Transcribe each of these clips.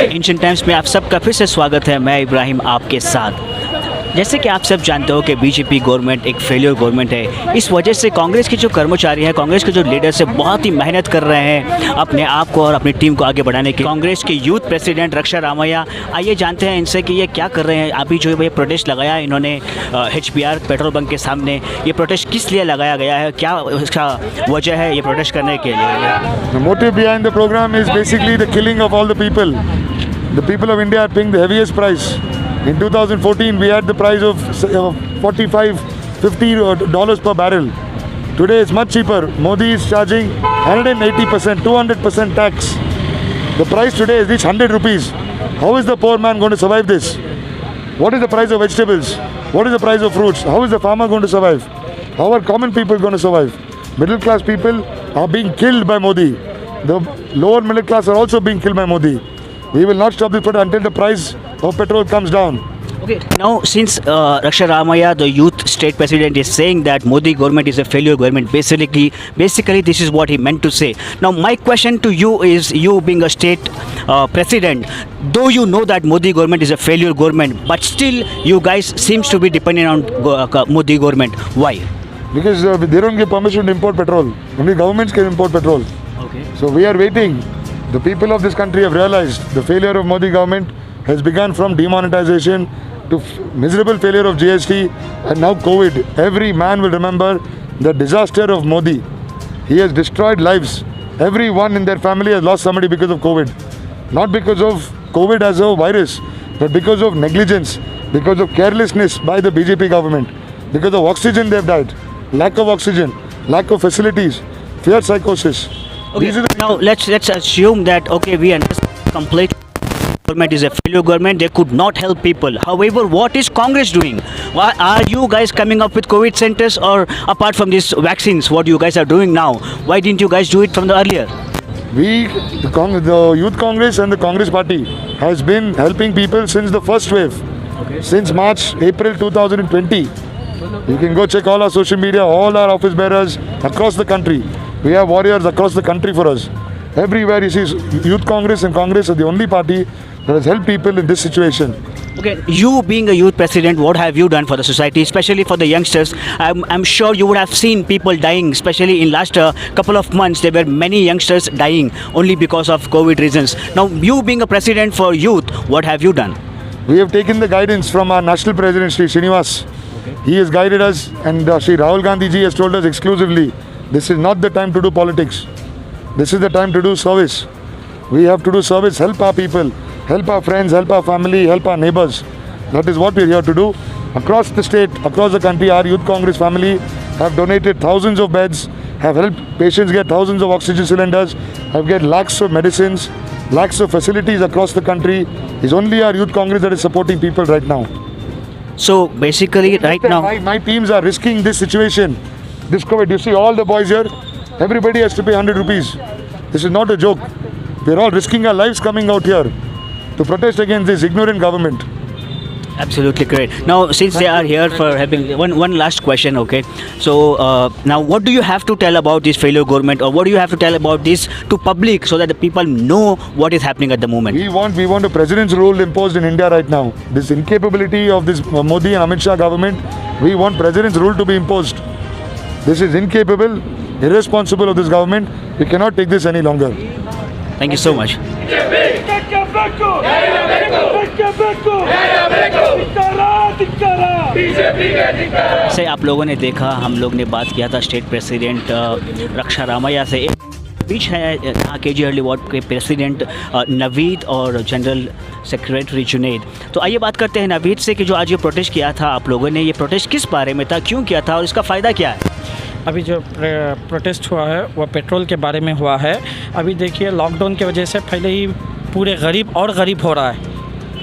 Ancient times में आप सबका फिर से स्वागत है। मैं इब्राहिम आपके साथ। जैसे कि आप सब जानते हो कि बीजेपी गवर्नमेंट एक फेलियर गवर्नमेंट है। इस वजह से कांग्रेस के जो कर्मचारी हैं, कांग्रेस के जो लीडर्स हैं, बहुत ही मेहनत कर रहे हैं अपने आप को और अपनी टीम को आगे बढ़ाने के। कांग्रेस के यूथ प्रेसिडेंट रक्षा रामैया, आइए जानते हैं इनसे कि ये क्या कर रहे हैं। अभी जो ये प्रोटेस्ट लगाया इन्होंने HBR पेट्रोल पंप के सामने, ये प्रोटेस्ट किस लिए लगाया गया है, क्या उसका वजह है ये प्रोटेस्ट करने के लिए? The motive behind the program is basically the killing of all the people. The people of India are paying the heaviest price. In 2014, we had the price of $45, $50 per barrel. Today, it's much cheaper. Modi is charging 180%, 200% tax. The price today has reached 100 rupees. How is the poor man going to survive this? What is the price of vegetables? What is the price of fruits? How is the farmer going to survive? How are common people going to survive? Middle class people are being killed by Modi. The lower middle class are also being killed by Modi. We will not stop this protest until the price of petrol comes down. Okay, now since Raksha Ramaiah, the youth state president, is saying that Modi government is a failure government, basically this is what he meant to say. Now my question to you is, you being a state president, though you know that Modi government is a failure government, but still you guys seems to be dependent on Modi government. Why? Because they don't give permission to import petrol. Only governments can import petrol. Okay. So we are waiting. The people of this country have realized the failure of Modi government has begun from demonetization to miserable failure of GST and now COVID. Every man will remember the disaster of Modi. He has destroyed lives. Everyone in their family has lost somebody because of COVID. Not because of COVID as a virus, but because of negligence, because of carelessness by the BJP government. Because of oxygen they have died. Lack of oxygen, lack of facilities, fear psychosis. Okay, now let's assume that, okay, we understand completely government is a failure government, they could not help people. However, what is Congress doing? Why are you guys coming up with COVID centers, or apart from these vaccines, what you guys are doing now? Why didn't you guys do it from the earlier? The Youth Congress and the Congress Party has been helping people since the first wave. Okay. Since March, April 2020. You can go check all our social media, all our office bearers across the country. We have warriors across the country for us. Everywhere you see, Youth Congress and Congress are the only party that has helped people in this situation. Okay, you being a youth president, what have you done for the society, especially for the youngsters? I'm sure you would have seen people dying, especially in last couple of months. There were many youngsters dying only because of COVID reasons. Now, you being a president for youth, what have you done? We have taken the guidance from our national president, Sri Srinivas. He has guided us, and Sri Rahul Gandhi ji has told us exclusively, this is not the time to do politics. This is the time to do service. We have to do service, help our people, help our friends, help our family, help our neighbors. That is what we are here to do. Across the state, across the country, our Youth Congress family have donated thousands of beds, have helped patients get thousands of oxygen cylinders, have get lakhs of medicines, lakhs of facilities across the country. It's only our Youth Congress that is supporting people right now. So basically right now, my teams are risking this situation. This COVID, you see all the boys here, everybody has to pay 100 rupees. This is not a joke. We are all risking our lives coming out here to protest against this ignorant government. absolutely great. Now, since they are here for having one last question, okay? So now, what do you have to tell about this failure government, or what do you have to tell about this to public so that the people know what is happening at the moment? We want a president's rule imposed in India right now. This incapability of this Modi and Amit Shah government, we want president's rule to be imposed. This is incapable, irresponsible of this government. We cannot take this any longer. Thank you so much. से आप लोगों ने देखा, हम लोग ने बात किया था स्टेट प्रेसिडेंट रक्षा रामैया से। बीच है यहाँ KG वार्ड के प्रेसिडेंट नवीद और जनरल सेक्रेटरी जुनेद। तो आइए बात करते हैं नवीद से कि जो आज ये प्रोटेस्ट किया था आप लोगों ने, ये प्रोटेस्ट किस बारे में था, क्यों किया था और इसका फ़ायदा क्या है? अभी जो प्रोटेस्ट हुआ है वह पेट्रोल के बारे में हुआ है। अभी देखिए, लॉकडाउन की वजह से पहले ही पूरे गरीब और गरीब हो रहा है,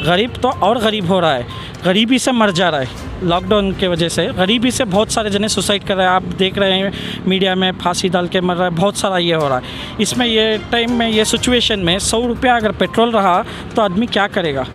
गरीब तो और गरीब हो रहा है, गरीबी से मर जा रहा है। लॉकडाउन के वजह से गरीबी से बहुत सारे जने सुसाइड कर रहे हैं, आप देख रहे हैं मीडिया में, फांसी डाल के मर रहा है, बहुत सारा ये हो रहा है। इसमें ये टाइम में, ये सिचुएशन में 100 रुपया अगर पेट्रोल रहा तो आदमी क्या करेगा?